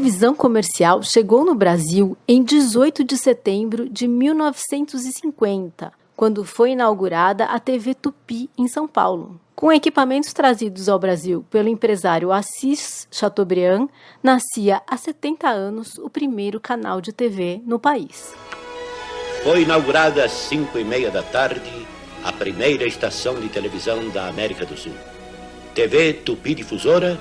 televisão comercial chegou no Brasil em 18 de setembro de 1950, quando foi inaugurada a TV Tupi em São Paulo. Com equipamentos trazidos ao Brasil pelo empresário Assis Chateaubriand, nascia há 70 anos o primeiro canal de TV no país. Foi inaugurada às 5h30 da tarde a primeira estação de televisão da América do Sul. TV Tupi Difusora,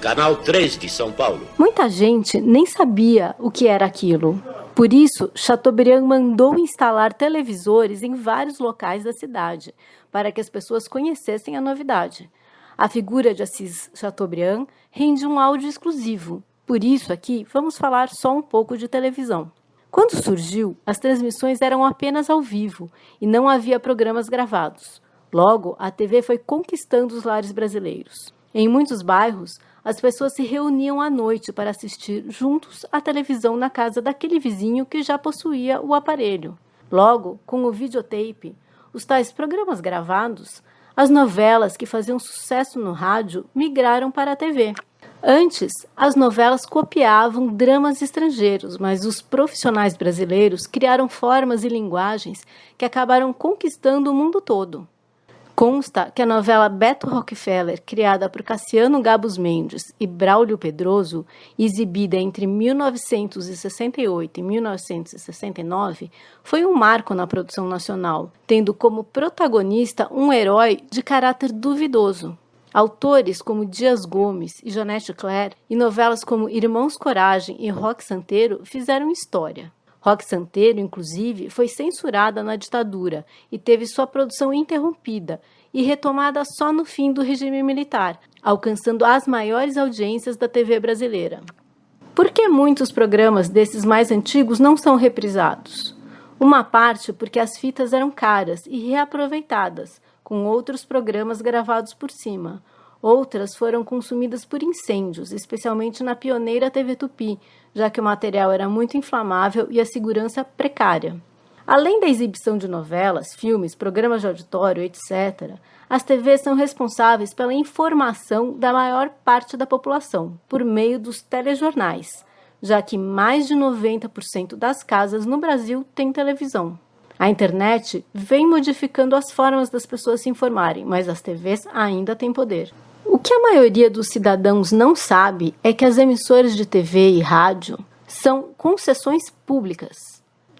Canal 3 de São Paulo. Muita gente nem sabia o que era aquilo. Por isso, Chateaubriand mandou instalar televisores em vários locais da cidade, para que as pessoas conhecessem a novidade. A figura de Assis Chateaubriand rende um áudio exclusivo. Por isso, aqui, vamos falar só um pouco de televisão. Quando surgiu, as transmissões eram apenas ao vivo e não havia programas gravados. Logo, a TV foi conquistando os lares brasileiros. Em muitos bairros, as pessoas se reuniam à noite para assistir juntos à televisão na casa daquele vizinho que já possuía o aparelho. Logo, com o videotape, os tais programas gravados, as novelas que faziam sucesso no rádio migraram para a TV. Antes, as novelas copiavam dramas estrangeiros, mas os profissionais brasileiros criaram formas e linguagens que acabaram conquistando o mundo todo. Consta que a novela Beto Rockefeller, criada por Cassiano Gabus Mendes e Braulio Pedroso, exibida entre 1968 e 1969, foi um marco na produção nacional, tendo como protagonista um herói de caráter duvidoso. Autores como Dias Gomes e Janete Claire, e novelas como Irmãos Coragem e Roque Santeiro fizeram história. Roque Santeiro, inclusive, foi censurada na ditadura e teve sua produção interrompida e retomada só no fim do regime militar, alcançando as maiores audiências da TV brasileira. Por que muitos programas desses mais antigos não são reprisados? Uma parte porque as fitas eram caras e reaproveitadas, com outros programas gravados por cima. Outras foram consumidas por incêndios, especialmente na pioneira TV Tupi, já que o material era muito inflamável e a segurança precária. Além da exibição de novelas, filmes, programas de auditório, etc., as TVs são responsáveis pela informação da maior parte da população, por meio dos telejornais, já que mais de 90% das casas no Brasil têm televisão. A internet vem modificando as formas das pessoas se informarem, mas as TVs ainda têm poder. O que a maioria dos cidadãos não sabe é que as emissoras de TV e rádio são concessões públicas.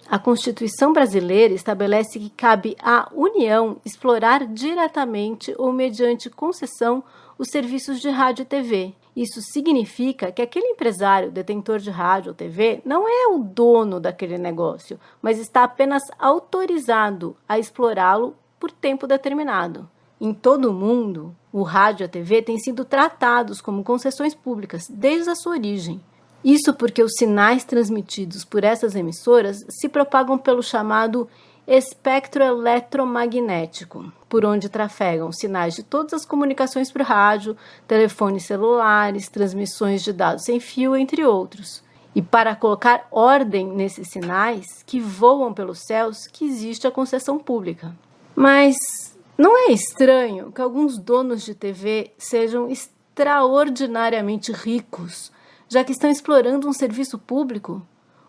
A Constituição brasileira estabelece que cabe à União explorar diretamente ou mediante concessão os serviços de rádio e TV. Isso significa que aquele empresário detentor de rádio ou TV não é o dono daquele negócio, mas está apenas autorizado a explorá-lo por tempo determinado. Em todo o mundo, o rádio e a TV têm sido tratados como concessões públicas desde a sua origem. Isso porque os sinais transmitidos por essas emissoras se propagam pelo chamado espectro eletromagnético, por onde trafegam sinais de todas as comunicações por rádio, telefones celulares, transmissões de dados sem fio, entre outros. E para colocar ordem nesses sinais que voam pelos céus que existe a concessão pública. Mas não é estranho que alguns donos de TV sejam extraordinariamente ricos, já que estão explorando um serviço público?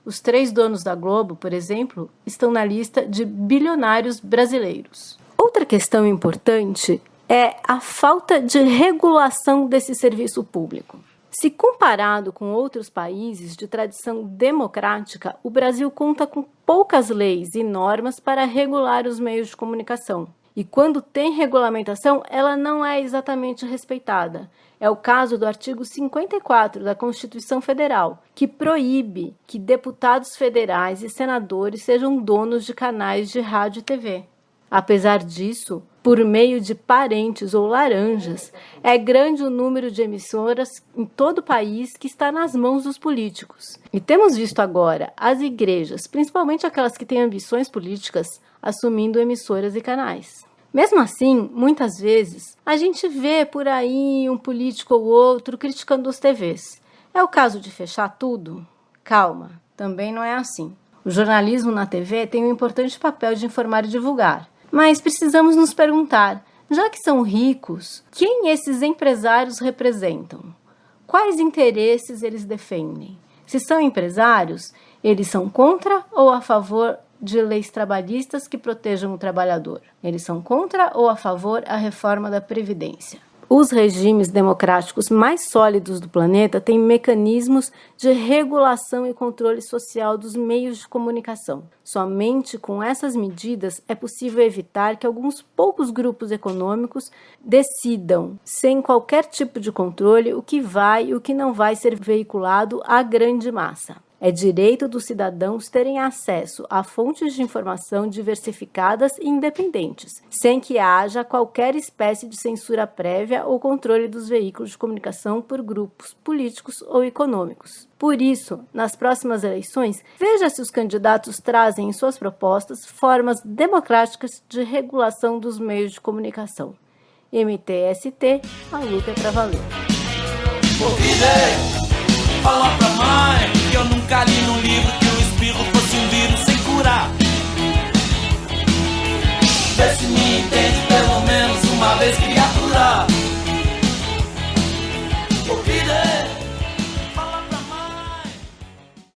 Os 3 donos da Globo, por exemplo, estão na lista de bilionários brasileiros. Outra questão importante é a falta de regulação desse serviço público. Se comparado com outros países de tradição democrática, o Brasil conta com poucas leis e normas para regular os meios de comunicação. E quando tem regulamentação, ela não é exatamente respeitada. É o caso do artigo 54 da Constituição Federal, que proíbe que deputados federais e senadores sejam donos de canais de rádio e TV. Apesar disso, por meio de parentes ou laranjas, é grande o número de emissoras em todo o país que está nas mãos dos políticos. E temos visto agora as igrejas, principalmente aquelas que têm ambições políticas, assumindo emissoras e canais. Mesmo assim, muitas vezes, a gente vê por aí um político ou outro criticando as TVs. É o caso de fechar tudo? Calma, também não é assim. O jornalismo na TV tem um importante papel de informar e divulgar. Mas precisamos nos perguntar, já que são ricos, quem esses empresários representam? Quais interesses eles defendem? Se são empresários, eles são contra ou a favor de leis trabalhistas que protejam o trabalhador? Eles são contra ou a favor da reforma da Previdência? Os regimes democráticos mais sólidos do planeta têm mecanismos de regulação e controle social dos meios de comunicação. Somente com essas medidas é possível evitar que alguns poucos grupos econômicos decidam, sem qualquer tipo de controle, o que vai e o que não vai ser veiculado à grande massa. É direito dos cidadãos terem acesso a fontes de informação diversificadas e independentes, sem que haja qualquer espécie de censura prévia ou controle dos veículos de comunicação por grupos políticos ou econômicos. Por isso, nas próximas eleições, veja se os candidatos trazem em suas propostas formas democráticas de regulação dos meios de comunicação. MTST, a luta é pra valer. Fala pra mãe que eu nunca li num livro que